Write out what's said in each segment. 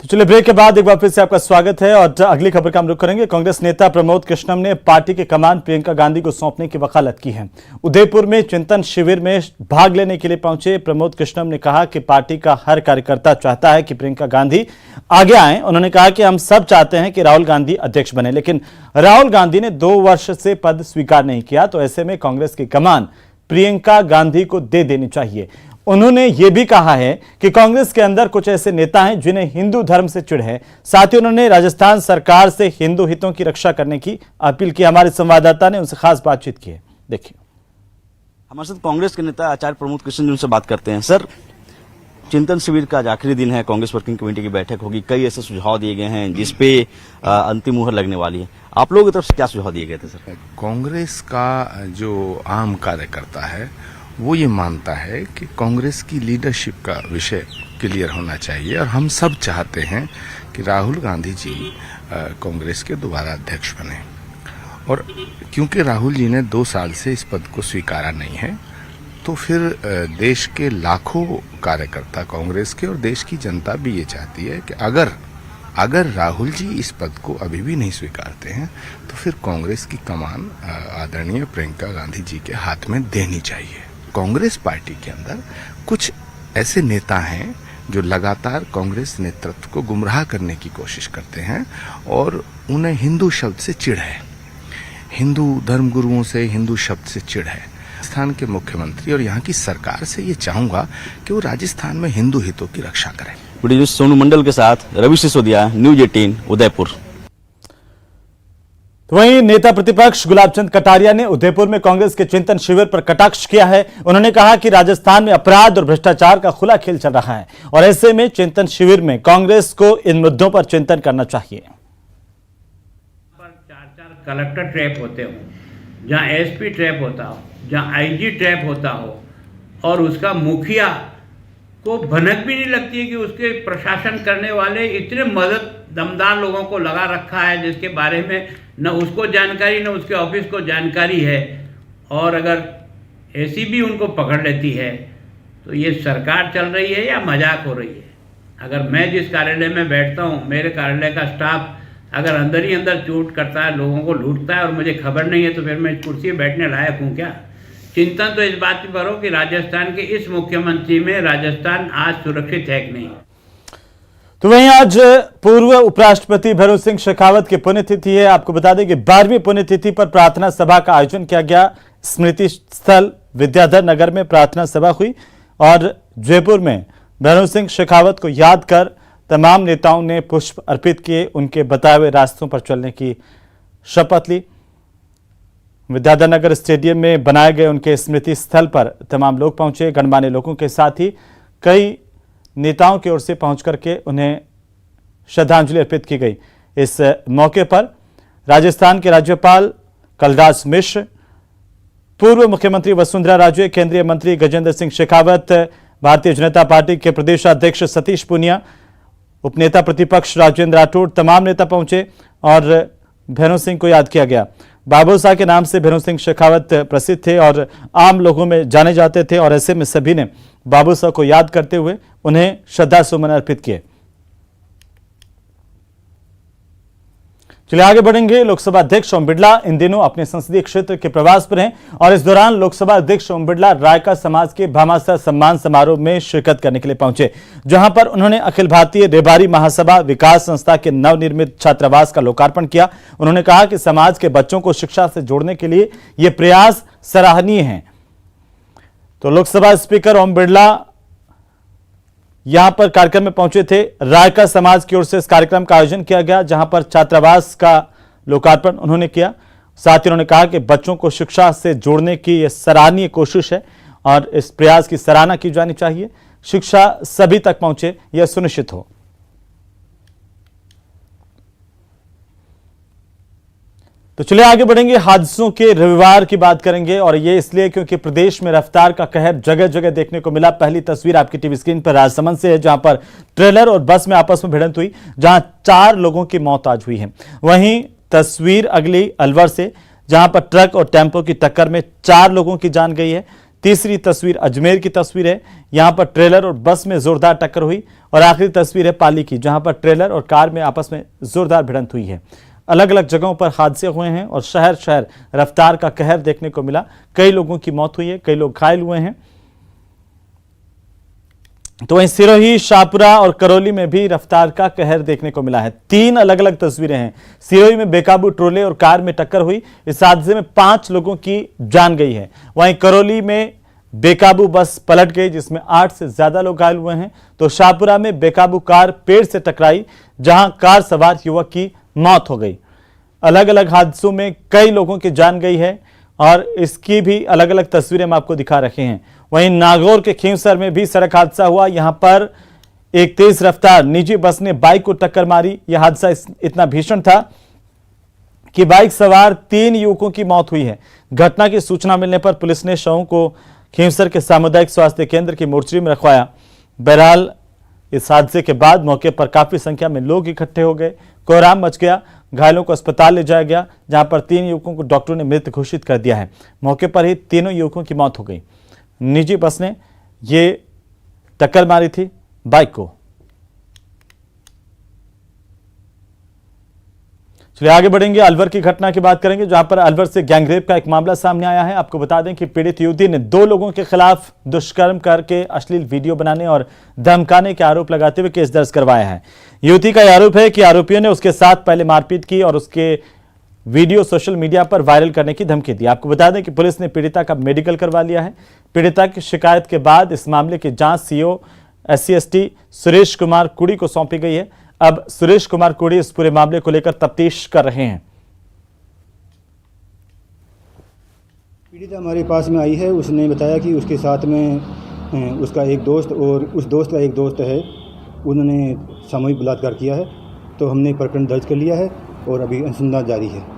तो चलिए ब्रेक के बाद एक बार फिर से आपका स्वागत है और अगली खबर का हम रुख करेंगे। कांग्रेस नेता प्रमोद कृष्णम ने पार्टी के कमान प्रियंका गांधी को सौंपने की वकालत की है। उदयपुर में चिंतन शिविर में भाग लेने के लिए पहुंचे प्रमोद कृष्णम ने कहा कि पार्टी का हर कार्यकर्ता चाहता है कि प्रियंका गांधी आगे आए। उन्होंने कहा कि हम सब चाहते हैं कि राहुल गांधी अध्यक्ष बने, लेकिन राहुल गांधी ने 2 वर्ष से पद स्वीकार नहीं किया, तो ऐसे में कांग्रेस की कमान प्रियंका गांधी को दे देनी चाहिए। उन्होंने यह भी कहा है कि कांग्रेस के अंदर कुछ ऐसे नेता हैं जिन्हें हिंदू धर्म से चिढ़ है। साथ ही उन्होंने राजस्थान सरकार से हिंदू हितों की रक्षा करने की अपील की। हमारे संवाददाता ने उनसे खास बातचीत की है, देखिए। हमारे साथ कांग्रेस के नेता आचार्य प्रमोद कृष्ण जी, उनसे बात करते हैं। सर, चिंतन शिविर का आज आखिरी दिन है, कांग्रेस वर्किंग कमेटी की बैठक होगी, कई ऐसे सुझाव दिए गए हैं जिसपे अंतिम मुहर लगने वाली है। आप लोगों की तरफ से क्या सुझाव दिए गए थे सर? कांग्रेस का जो आम कार्यकर्ता है वो ये मानता है कि कांग्रेस की लीडरशिप का विषय क्लियर होना चाहिए और हम सब चाहते हैं कि राहुल गांधी जी कांग्रेस के दोबारा अध्यक्ष बने। और क्योंकि राहुल जी ने 2 साल से इस पद को स्वीकारा नहीं है, तो फिर देश के लाखों कार्यकर्ता कांग्रेस के और देश की जनता भी ये चाहती है कि अगर राहुल जी इस पद को अभी भी नहीं स्वीकारते हैं तो फिर कांग्रेस की कमान आदरणीय प्रियंका गांधी जी के हाथ में देनी चाहिए। कांग्रेस पार्टी के अंदर कुछ ऐसे नेता हैं जो लगातार कांग्रेस नेतृत्व को गुमराह करने की कोशिश करते हैं और उन्हें हिंदू शब्द से चिढ़ है, हिंदू धर्मगुरुओं से हिंदू शब्द से चिढ़ है। राजस्थान के मुख्यमंत्री और यहाँ की सरकार से ये चाहूंगा कि वो राजस्थान में हिंदू हितों की रक्षा करें। वीडियो सोनू मंडल के साथ रवि सिसोदिया, न्यूज 18 उदयपुर। तो वहीं नेता प्रतिपक्ष गुलाबचंद कटारिया ने उदयपुर में कांग्रेस के चिंतन शिविर पर कटाक्ष किया है। उन्होंने कहा कि राजस्थान में अपराध और भ्रष्टाचार का खुला खेल चल रहा है और ऐसे में चिंतन शिविर में कांग्रेस को इन मुद्दों पर चिंतन करना चाहिए। 4 कलेक्टर ट्रैप होते हो, जहां एसपी ट्रैप होता हो, जहां आईजी ट्रैप होता हो और उसका मुखिया को भनक भी नहीं लगती है कि उसके प्रशासन करने वाले इतने दमदार लोगों को लगा रखा है जिसके बारे में न उसको जानकारी न उसके ऑफिस को जानकारी है, और अगर एसीबी उनको पकड़ लेती है तो ये सरकार चल रही है या मजाक हो रही है। अगर मैं जिस कार्यालय में बैठता हूँ, मेरे कार्यालय का स्टाफ अगर अंदर ही अंदर चोट करता है, लोगों को लूटता है और मुझे खबर नहीं है, तो फिर मैं इस कुर्सी बैठने लायक हूँ क्या? चिंतन तो इस बात पर हो कि राजस्थान के इस मुख्यमंत्री में राजस्थान आज सुरक्षित है कि नहीं। तो वहीं आज पूर्व उपराष्ट्रपति भैरों सिंह शेखावत की पुण्यतिथि है। आपको बता दें कि 12वीं पुण्यतिथि पर प्रार्थना सभा का आयोजन किया गया। स्मृति स्थल विद्याधर नगर में प्रार्थना सभा हुई और जयपुर में भैरों सिंह शेखावत को याद कर तमाम नेताओं ने पुष्प अर्पित किए, उनके बताए हुए रास्तों पर चलने की शपथ ली। विद्याधर नगर स्टेडियम में बनाए गए उनके स्मृति स्थल पर तमाम लोग पहुंचे। गणमान्य लोगों के साथ ही कई नेताओं की ओर से पहुंच करके उन्हें श्रद्धांजलि अर्पित की गई। इस मौके पर राजस्थान के राज्यपाल कलराज मिश्र, पूर्व मुख्यमंत्री वसुंधरा राजे, केंद्रीय मंत्री गजेंद्र सिंह शेखावत, भारतीय जनता पार्टी के प्रदेशाध्यक्ष सतीश पूनिया, उपनेता प्रतिपक्ष राजेंद्र राठौड़, तमाम नेता पहुंचे और भैरों सिंह को याद किया गया। बाबू साहब के नाम से भैरों सिंह शेखावत प्रसिद्ध थे और आम लोगों में जाने जाते थे और ऐसे में सभी ने बाबू साहब को याद करते हुए उन्हें श्रद्धा सुमन अर्पित किए। चलिए आगे बढ़ेंगे। लोकसभा अध्यक्ष ओम बिरला इन दिनों अपने संसदीय क्षेत्र के प्रवास पर हैं और इस दौरान लोकसभा अध्यक्ष ओम बिरला रायका समाज के भामाशाह सम्मान समारोह में शिरकत करने के लिए पहुंचे, जहां पर उन्होंने अखिल भारतीय रेबारी महासभा विकास संस्था के नवनिर्मित छात्रावास का लोकार्पण किया। उन्होंने कहा कि समाज के बच्चों को शिक्षा से जोड़ने के लिए ये प्रयास सराहनीय है। तो लोकसभा स्पीकर ओम बिरला यहां पर कार्यक्रम में पहुंचे थे। रायका समाज की ओर से इस कार्यक्रम का आयोजन किया गया, जहां पर छात्रावास का लोकार्पण उन्होंने किया। साथ ही उन्होंने कहा कि बच्चों को शिक्षा से जोड़ने की यह सराहनीय कोशिश है और इस प्रयास की सराहना की जानी चाहिए। शिक्षा सभी तक पहुंचे, यह सुनिश्चित हो। तो चलिए आगे बढ़ेंगे। हादसों के रविवार की बात करेंगे और ये इसलिए क्योंकि प्रदेश में रफ्तार का कहर जगह जगह देखने को मिला। पहली तस्वीर आपकी टीवी स्क्रीन पर राजसमंद से है, जहां पर ट्रेलर और बस में आपस में भिड़ंत हुई, जहां 4 लोगों की मौत आज हुई है। वहीं तस्वीर अगली अलवर से, जहां पर ट्रक और टेम्पो की टक्कर में 4 लोगों की जान गई है। तीसरी तस्वीर अजमेर की तस्वीर है, यहां पर ट्रेलर और बस में जोरदार टक्कर हुई। और आखिरी तस्वीर है पाली की, जहां पर ट्रेलर और कार में आपस में जोरदार भिड़ंत हुई है। अलग अलग जगहों पर हादसे हुए हैं और शहर शहर रफ्तार का कहर देखने को मिला। कई लोगों की मौत हुई है, कई लोग घायल हुए हैं। तो वहीं सिरोही, शाहपुरा और करौली में भी रफ्तार का कहर देखने को मिला है। 3 अलग अलग तस्वीरें हैं। सिरोही में बेकाबू ट्रोले और कार में टक्कर हुई, इस हादसे में 5 लोगों की जान गई है। वहीं करौली में बेकाबू बस पलट गई, जिसमें 8 से ज्यादा लोग घायल हुए हैं। तो शाहपुरा में बेकाबू कार पेड़ से टकराई, जहां कार सवार युवक की मौत हो गई। अलग अलग हादसों में कई लोगों की जान गई है और इसकी भी अलग अलग तस्वीरें हम आपको दिखा रहे हैं। वहीं नागौर के खींवसर में भी सड़क हादसा हुआ। यहां पर एक तेज रफ्तार निजी बस ने बाइक को टक्कर मारी। यह हादसा इतना भीषण था कि बाइक सवार 3 युवकों की मौत हुई है। घटना की सूचना मिलने पर पुलिस ने शवों को खींवसर के सामुदायिक स्वास्थ्य केंद्र की मोर्चरी में रखवाया। बहरहाल इस हादसे के बाद मौके पर काफी संख्या में लोग इकट्ठे हो गए, कोहराम मच गया। घायलों को अस्पताल ले जाया गया, जहां पर 3 युवकों को डॉक्टरों ने मृत घोषित कर दिया है। मौके पर ही तीनों युवकों की मौत हो गई। निजी बस ने ये टक्कर मारी थी बाइक को। चलिए आगे बढ़ेंगे, अलवर की घटना की बात करेंगे, जहां पर अलवर से गैंगरेप का एक मामला सामने आया है। आपको बता दें कि पीड़ित युवती ने 2 लोगों के खिलाफ दुष्कर्म करके अश्लील वीडियो बनाने और धमकाने के आरोप लगाते हुए केस दर्ज करवाया है। युवती का आरोप है कि आरोपियों ने उसके साथ पहले मारपीट की और उसके वीडियो सोशल मीडिया पर वायरल करने की धमकी दी। आपको बता दें कि पुलिस ने पीड़िता का मेडिकल करवा लिया है। पीड़िता की शिकायत के बाद इस मामले की जांच सीओ SC/ST सुरेश कुमार कुड़ी को सौंपी गई है। अब सुरेश कुमार कुड़ी इस पूरे मामले को लेकर तफ्तीश कर रहे हैं। पीड़िता हमारे पास में आई है। उसने बताया कि उसके साथ में उसका एक दोस्त और उस दोस्त का एक दोस्त है, उन्होंने सामूहिक बलात्कार किया है। तो हमने प्रकरण दर्ज कर लिया है और अभी अनुसंधान जारी है।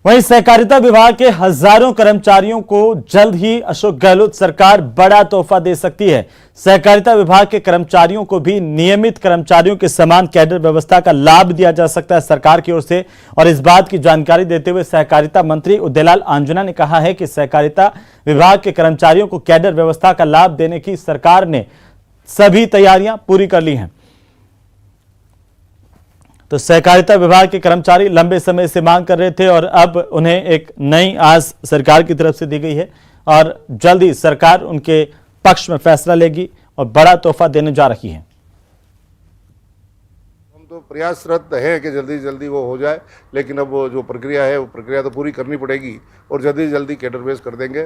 वहीं सहकारिता विभाग के हजारों कर्मचारियों को जल्द ही अशोक गहलोत सरकार बड़ा तोहफा दे सकती है। सहकारिता विभाग के कर्मचारियों को भी नियमित कर्मचारियों के समान कैडर व्यवस्था का लाभ दिया जा सकता है सरकार की ओर से। और इस बात की जानकारी देते हुए सहकारिता मंत्री उदयलाल आंजना ने कहा है कि सहकारिता विभाग के कर्मचारियों को कैडर व्यवस्था का लाभ देने की सरकार ने सभी तैयारियां पूरी कर ली हैं। तो सहकारिता विभाग के कर्मचारी लंबे समय से मांग कर रहे थे और अब उन्हें एक नई आस सरकार की तरफ से दी गई है और जल्द ही सरकार उनके पक्ष में फैसला लेगी और बड़ा तोहफा देने जा रही है। हम तो प्रयासरत है कि जल्दी जल्दी वो हो जाए, लेकिन अब वो जो प्रक्रिया है वो प्रक्रिया तो पूरी करनी पड़ेगी और जल्दी जल्दी कैडर बेस कर देंगे,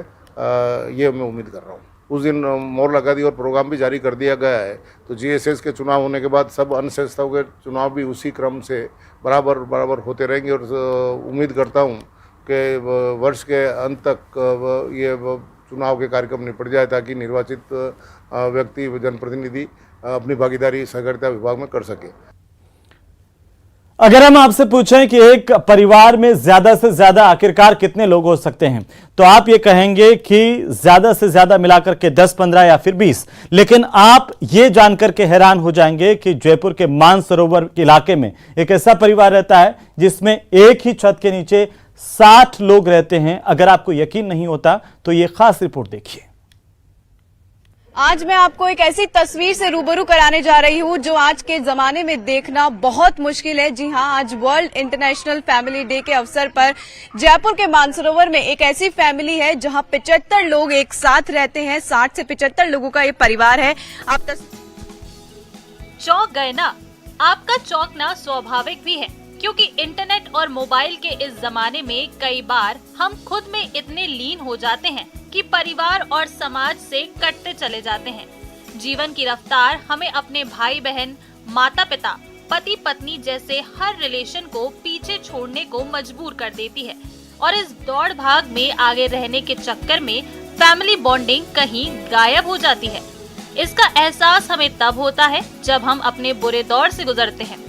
ये मैं उम्मीद कर रहा हूँ। उस दिन मोहर लगा दी और प्रोग्राम भी जारी कर दिया गया है। तो GSS के चुनाव होने के बाद सब अन्य संस्थाओं के चुनाव भी उसी क्रम से बराबर होते रहेंगे और उम्मीद करता हूँ कि वर्ष के अंत तक ये चुनाव के कार्यक्रम निपट जाए, ताकि निर्वाचित व्यक्ति जनप्रतिनिधि अपनी भागीदारी सहकारिता विभाग में कर सके। अगर हम आपसे पूछें कि एक परिवार में ज्यादा से ज्यादा आखिरकार कितने लोग हो सकते हैं, तो आप ये कहेंगे कि ज्यादा से ज्यादा मिलाकर के 10, 15 या फिर 20। लेकिन आप ये जानकर के हैरान हो जाएंगे कि जयपुर के मानसरोवर इलाके में एक ऐसा परिवार रहता है जिसमें एक ही छत के नीचे 60 लोग रहते हैं। अगर आपको यकीन नहीं होता तो ये खास रिपोर्ट देखिए। आज मैं आपको एक ऐसी तस्वीर से रूबरू कराने जा रही हूँ जो आज के जमाने में देखना बहुत मुश्किल है। जी हाँ, आज वर्ल्ड इंटरनेशनल फैमिली डे के अवसर पर जयपुर के मानसरोवर में एक ऐसी फैमिली है जहाँ 75 लोग एक साथ रहते हैं। 60 से 75 लोगों का ये परिवार है। आप चौंक गए ना? आपका चौंकना स्वाभाविक भी है, क्योंकि इंटरनेट और मोबाइल के इस जमाने में कई बार हम खुद में इतने लीन हो जाते हैं कि परिवार और समाज से कटते चले जाते हैं। जीवन की रफ्तार हमें अपने भाई बहन, माता पिता, पति पत्नी जैसे हर रिलेशन को पीछे छोड़ने को मजबूर कर देती है और इस दौड़ भाग में आगे रहने के चक्कर में फैमिली बॉन्डिंग कहीं गायब हो जाती है। इसका एहसास हमें तब होता है जब हम अपने बुरे दौर से गुजरते हैं।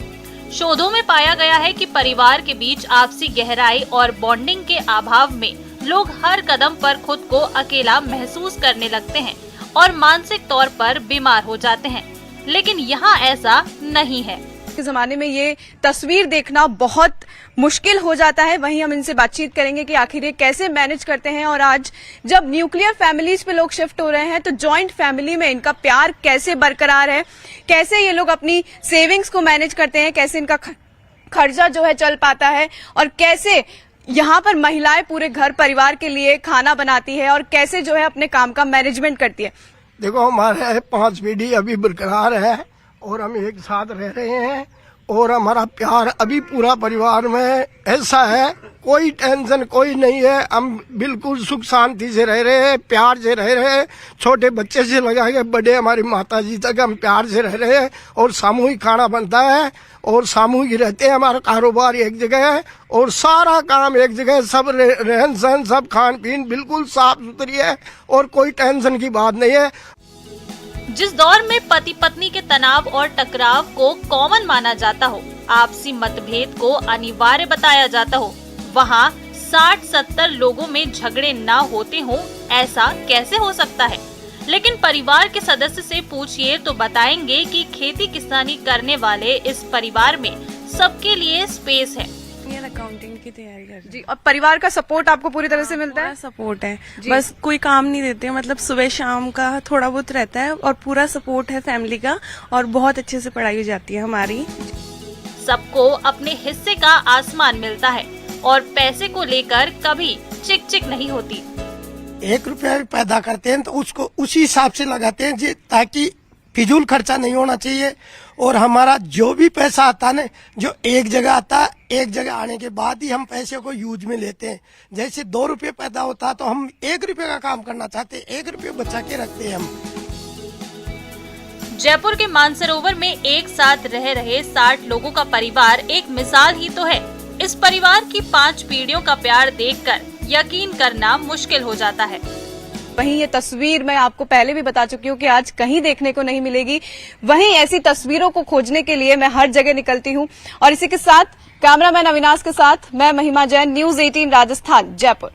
शोधों में पाया गया है कि परिवार के बीच आपसी गहराई और बॉन्डिंग के अभाव में लोग हर कदम पर खुद को अकेला महसूस करने लगते हैं और मानसिक तौर पर बीमार हो जाते हैं। लेकिन यहाँ ऐसा नहीं है। के जमाने में ये तस्वीर देखना बहुत मुश्किल हो जाता है। वहीं हम इनसे बातचीत करेंगे कि आखिर ये कैसे मैनेज करते हैं और आज जब न्यूक्लियर फैमिलीज पे लोग शिफ्ट हो रहे हैं तो जॉइंट फैमिली में इनका प्यार कैसे बरकरार है, कैसे ये लोग अपनी सेविंग्स को मैनेज करते हैं, कैसे इनका खर्चा जो है चल पाता है और कैसे यहाँ पर महिलाएं पूरे घर परिवार के लिए खाना बनाती है और कैसे जो है अपने काम का मैनेजमेंट करती है। देखो, हमारे 5 पीढ़ी अभी बरकरार है और हम एक साथ रह रहे हैं और हमारा प्यार अभी पूरा परिवार में ऐसा है, कोई टेंशन कोई नहीं है। हम बिल्कुल सुख शांति से रह रहे हैं, प्यार से रह रहे हैं, छोटे बच्चे से लगा के बड़े हमारी माता जी तक हम प्यार से रह रहे हैं और सामूहिक खाना बनता है और सामूहिक रहते हैं। हमारा कारोबार एक जगह है और सारा काम एक जगह, सब रहन सहन, सब खान पीन बिल्कुल साफ सुथरी है और कोई टेंशन की बात नहीं है। जिस दौर में पति पत्नी के तनाव और टकराव को कॉमन माना जाता हो, आपसी मतभेद को अनिवार्य बताया जाता हो, वहाँ 60-70 लोगों में झगड़े ना होते हों, ऐसा कैसे हो सकता है? लेकिन परिवार के सदस्य से पूछिए तो बताएंगे कि खेती किसानी करने वाले इस परिवार में सबके लिए स्पेस है। अकाउंटिंग की तैयारी कर रही हूँ। जी, और परिवार का सपोर्ट आपको पूरी तरह से मिलता है? सपोर्ट है, बस कोई काम नहीं देते, मतलब सुबह शाम का थोड़ा बहुत रहता है और पूरा सपोर्ट है फैमिली का और बहुत अच्छे से पढ़ाई हो जाती है हमारी। सबको अपने हिस्से का आसमान मिलता है और पैसे को लेकर कभी चिक चिक नहीं होती। 1 रुपया भी पैदा करते हैं तो उसको उसी हिसाब से लगाते हैं ताकि फिजूल खर्चा नहीं होना चाहिए। और हमारा जो भी पैसा आता है ना, जो एक जगह आता है, एक जगह आने के बाद ही हम पैसे को यूज में लेते हैं। जैसे 2 रुपये पैदा होता है तो हम 1 रुपये का काम करना चाहते हैं, 1 रुपये बचा के रखते हैं हम। जयपुर के मानसरोवर में एक साथ रह रहे 60 लोगों का परिवार एक मिसाल ही तो है। इस परिवार की 5 पीढ़ियों का प्यार देखकर यकीन करना मुश्किल हो जाता है। वहीं ये तस्वीर मैं आपको पहले भी बता चुकी हूँ कि आज कहीं देखने को नहीं मिलेगी। वहीं ऐसी तस्वीरों को खोजने के लिए मैं हर जगह निकलती हूँ और इसी के साथ कैमरामैन अविनाश के साथ मैं महिमा जैन, न्यूज़ 18 राजस्थान, जयपुर।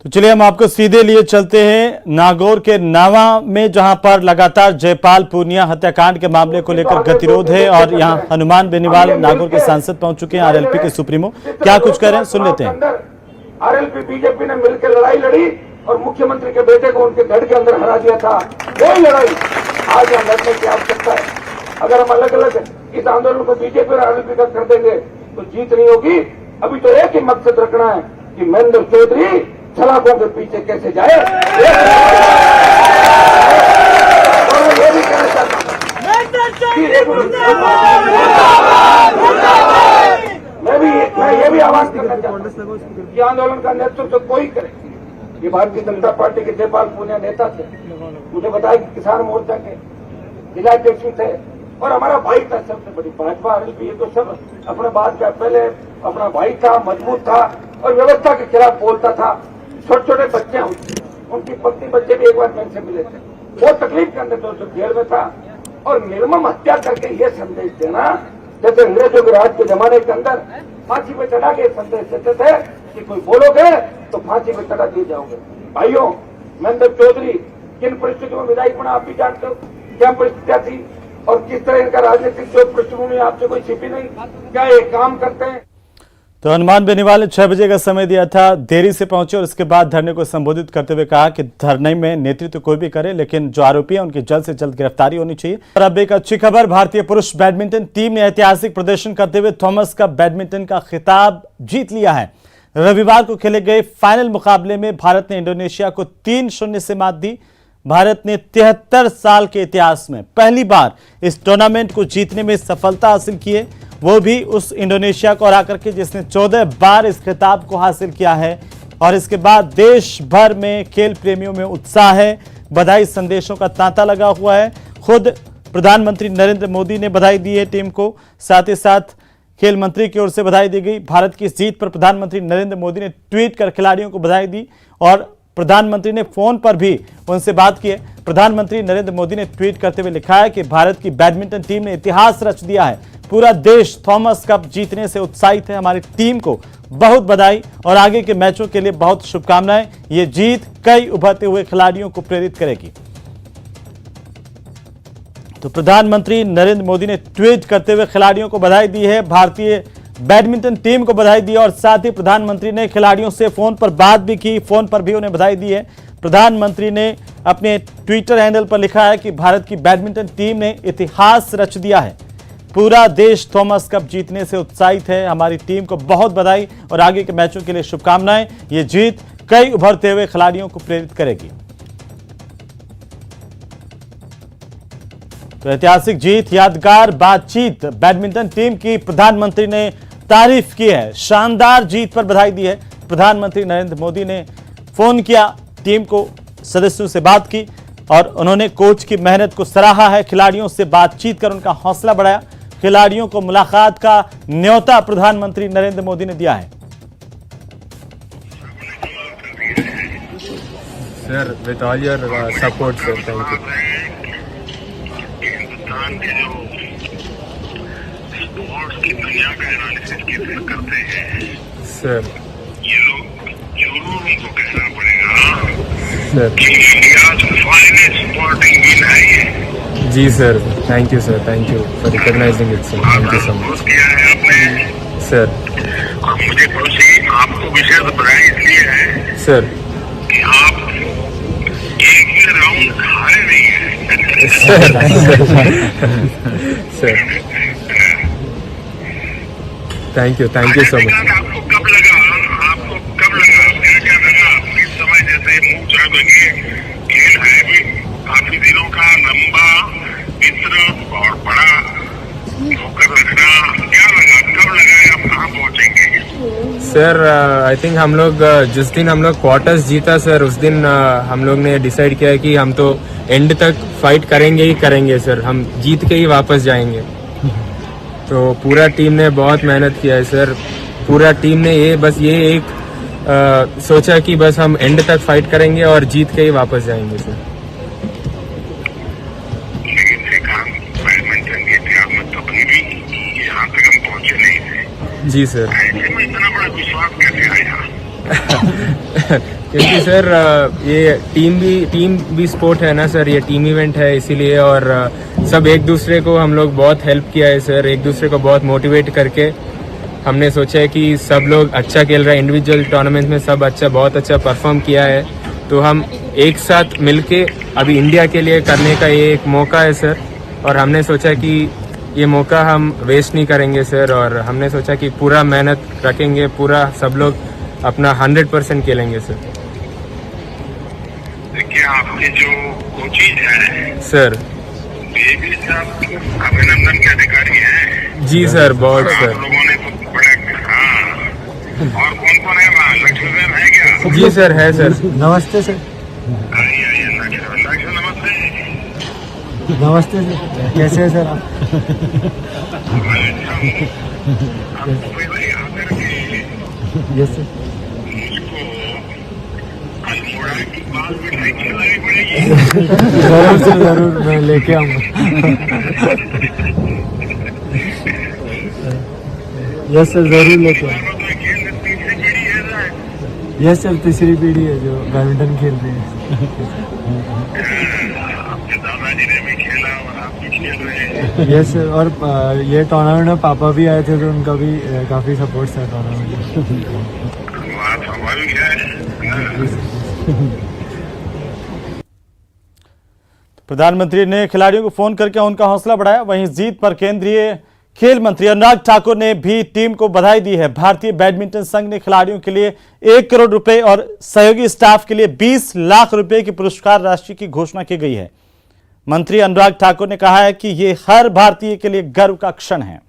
तो चलिए हम आपको सीधे लिए चलते हैं नागौर के नावा में, जहां पर लगातार जयपाल पूनिया हत्याकांड के मामले को लेकर गतिरोध है और यहां हनुमान बेनीवाल नागौर के सांसद पहुंच चुके हैं, आरएलपी के सुप्रीमो। क्या कुछ कह रहे हैं, सुन लेते हैं। आरएलपी बीजेपी ने मिलकर लड़ाई लड़ी और मुख्यमंत्री के बेटे को उनके गढ़ के अंदर हरा दिया था। वही लड़ाई आज यहाँ लड़ने की आवश्यकता है। अगर हम अलग अलग इस आंदोलन को बीजेपी और आरएलपी का कर देंगे तो जीत नहीं होगी। अभी तो एक ही मकसद रखना है कि महेंद्र चौधरी सलाखों के पीछे कैसे जाए। और ये भी कहना चाहता हूँ, मैं ये भी आवाज करना चाहता हूँ कि आंदोलन का नेतृत्व तो कोई करे। ये भारतीय जनता पार्टी के जयपाल पूनिया नेता थे, मुझे बताया कि किसान मोर्चा के जिला अध्यक्ष थे और हमारा भाई था। सबसे बड़ी भाजपा आरएलपी, ये तो सब अपने बात का पहले अपना भाई था, मजबूत था और व्यवस्था के खिलाफ बोलता था। छोटे छोटे बच्चे उनकी पत्नी बच्चे भी एक बार मेरे से मिले थे, बहुत तकलीफ के अंदर जो जेल में था। और निर्मम हत्या करके ये संदेश देना, जैसे अंग्रेजों के राज के जमाने के अंदर फांसी पे चढ़ा के संदेश देते थे कि कोई बोलोगे तो फांसी पे चढ़ा दिए जाओगे। भाइयों, महेंद्र चौधरी किन परिस्थितियों में विधायक बना आप भी जानते हो, क्या परिस्थितियां थी और किस तरह इनका राजनीतिक जो पृष्ठभूमि आपसे कोई छिपी नहीं। क्या ये काम करते हैं? तो हनुमान बेनीवाल ने 6 बजे का समय दिया था, देरी से पहुंचे और इसके बाद धरने को संबोधित करते हुए कहा कि धरने में नेतृत्व कोई भी करे, लेकिन जो आरोपी है उनकी जल्द से जल्द गिरफ्तारी होनी चाहिए। और अब एक अच्छी खबर, भारतीय पुरुष बैडमिंटन टीम ने ऐतिहासिक प्रदर्शन करते हुए थॉमस कप बैडमिंटन का खिताब जीत लिया है। रविवार को खेले गए फाइनल मुकाबले में भारत ने इंडोनेशिया को 3-0 से मात दी। भारत ने 73 साल के इतिहास में पहली बार इस टूर्नामेंट को जीतने में सफलता हासिल की है, वो भी उस इंडोनेशिया को हरा करके जिसने 14 बार इस खिताब को हासिल किया है। और इसके बाद देश भर में खेल प्रेमियों में उत्साह है, बधाई संदेशों का तांता लगा हुआ है। खुद प्रधानमंत्री नरेंद्र मोदी ने बधाई दी है टीम को, साथ ही साथ खेल मंत्री की ओर से बधाई दी गई। भारत की जीत पर प्रधानमंत्री नरेंद्र मोदी ने ट्वीट कर खिलाड़ियों को बधाई दी और प्रधानमंत्री ने फोन पर भी उनसे बात की है। प्रधानमंत्री नरेंद्र मोदी ने ट्वीट करते हुए लिखा है कि भारत की बैडमिंटन टीम ने इतिहास रच दिया है, पूरा देश थॉमस कप जीतने से उत्साहित है। हमारी टीम को बहुत बधाई और आगे के मैचों के लिए बहुत शुभकामनाएं। ये जीत कई उभरते हुए खिलाड़ियों को प्रेरित करेगी। तो प्रधानमंत्री नरेंद्र मोदी ने ट्वीट करते हुए खिलाड़ियों को बधाई दी है, भारतीय बैडमिंटन टीम को बधाई दी और साथ ही प्रधानमंत्री ने खिलाड़ियों से फोन पर बात भी की, फोन पर भी उन्हें बधाई दी है। प्रधानमंत्री ने अपने ट्विटर हैंडल पर लिखा है कि भारत की बैडमिंटन टीम ने इतिहास रच दिया है, पूरा देश थॉमस कप जीतने से उत्साहित है, हमारी टीम को बहुत बधाई और आगे के मैचों के लिए शुभकामनाएं। ये जीत कई उभरते हुए खिलाड़ियों को प्रेरित करेगी। तो ऐतिहासिक जीत, यादगार बातचीत बैडमिंटन टीम की, प्रधानमंत्री ने तारीफ की है, शानदार जीत पर बधाई दी है। प्रधानमंत्री नरेंद्र मोदी ने फोन किया, टीम को सदस्यों से बात की और उन्होंने कोच की मेहनत को सराहा है, खिलाड़ियों से बातचीत कर उनका हौसला बढ़ाया। खिलाड़ियों को मुलाकात का न्योता प्रधानमंत्री नरेंद्र मोदी ने दिया है। Sir, with all your support sir, thank you. Hindustan के जो स्पोर्ट्स की दुनिया का एनालिसिस कितना करते हैं सर, ये लोग जरूर उनको कहना पड़ेगा सर कि इंडियाज फाइनेस्ट स्पोर्टिंग विन है ये। जी sir, thank you sir, thank you for recognising it sir, thank you so much किया है आपने सर। और मुझे खुशी आपको विशेष बधाई इसलिए है सर कि आप एक भी राउंड हारे नहीं है sir, thank you so much. आपको कब लगा क्या लगा इस समय जैसे मुंह चाय बने खेल है भी काफी दिनों का लंबा मित्र और बड़ा होकर रखना, क्या लगा, कब लगा आप कहाँ पहुँचेंगे? सर आई थिंक हम लोग जिस दिन हम लोग क्वार्टर्स जीता सर, उस दिन हम लोग ने डिसाइड किया कि हम तो एंड तक फाइट करेंगे ही करेंगे सर, हम जीत के ही वापस जाएंगे। तो पूरा टीम ने बहुत मेहनत किया है सर, पूरा टीम ने ये एक सोचा कि बस हम एंड तक फाइट करेंगे और जीत के ही वापस जाएंगे सर। लेकिन देखा बैडमिंटन के इतिहास में तो कभी भी यहाँ तक हम पहुँचे नहीं थे। जी सर। ऐसे में इतना बड़ा विश्वास कैसे आया? क्योंकि सर ये टीम भी स्पोर्ट है ना सर, ये टीम इवेंट है इसीलिए, और सब एक दूसरे को हम लोग बहुत हेल्प किया है सर, एक दूसरे को बहुत मोटिवेट करके हमने सोचा है कि सब लोग अच्छा खेल रहे हैं, इंडिविजुअल टूर्नामेंट में सब बहुत अच्छा परफॉर्म किया है, तो हम एक साथ मिलके अभी इंडिया के लिए करने का ये एक मौका है सर, और हमने सोचा कि ये मौका हम वेस्ट नहीं करेंगे सर, और हमने सोचा कि पूरा मेहनत रखेंगे, पूरा सब लोग अपना 100% खेलेंगे सर। देखिए आपके जो कोचिज हैं सर, ये भी सब अभिनंदन के अधिकारी हैं। जी सर, बहुत सर। आप लोगों ने तो बड़े, हाँ, और कौन है वहाँ? लक्ष्मी सर है क्या? जी सर, है सर। नमस्ते सर। आइए लक्ष्मी नमस्ते। नमस्ते सर, कैसे हैं सर आप? आपको पहले आकर के यस सर। मुझको अल्मोड़ा की बात मिठाई खिलानी पड़ेगी। जरूर सर, जरूर, मैं लेके आऊँगा। यस सर, जरूर लेके आऊँगा। तीसरी पीढ़ी है ना? यस सर, तीसरी पीढ़ी है जो बैडमिंटन खेल रही है। आपके दादाजी ने भी खेला और आप भी खेल रहे हैं। यस सर, और ये टूर्नामेंट में पापा भी आए थे तो उनका भी काफ़ी सपोर्ट था टूर्नामेंट में। बात स्वाभाविक है। प्रधानमंत्री ने खिलाड़ियों को फोन करके उनका हौसला बढ़ाया। वहीं जीत पर केंद्रीय खेल मंत्री अनुराग ठाकुर ने भी टीम को बधाई दी है। भारतीय बैडमिंटन संघ ने खिलाड़ियों के लिए 1 करोड़ रुपए और सहयोगी स्टाफ के लिए 20 लाख रुपए की पुरस्कार राशि की घोषणा की गई है। मंत्री अनुराग ठाकुर ने कहा है कि ये हर भारतीय के लिए गर्व का क्षण है।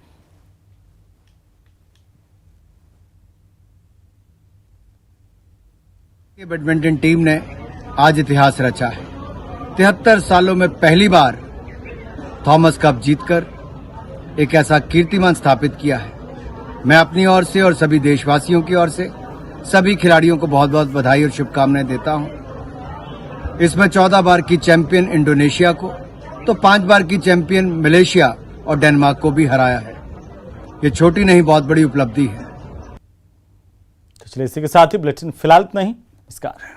बैडमिंटन टीम ने आज इतिहास रचा है। 73 सालों में पहली बार थॉमस कप जीतकर एक ऐसा कीर्तिमान स्थापित किया है। मैं अपनी ओर से और सभी देशवासियों की ओर से सभी खिलाड़ियों को बहुत बहुत बधाई और शुभकामनाएं देता हूं। इसमें 14 बार की चैंपियन इंडोनेशिया को तो 5 बार की चैंपियन मलेशिया और डेनमार्क को भी हराया है। ये छोटी नहीं, बहुत बड़ी उपलब्धि है। तो चलिए इसी के साथ ही बुलेटिन फिलहाल नहीं, नमस्कार।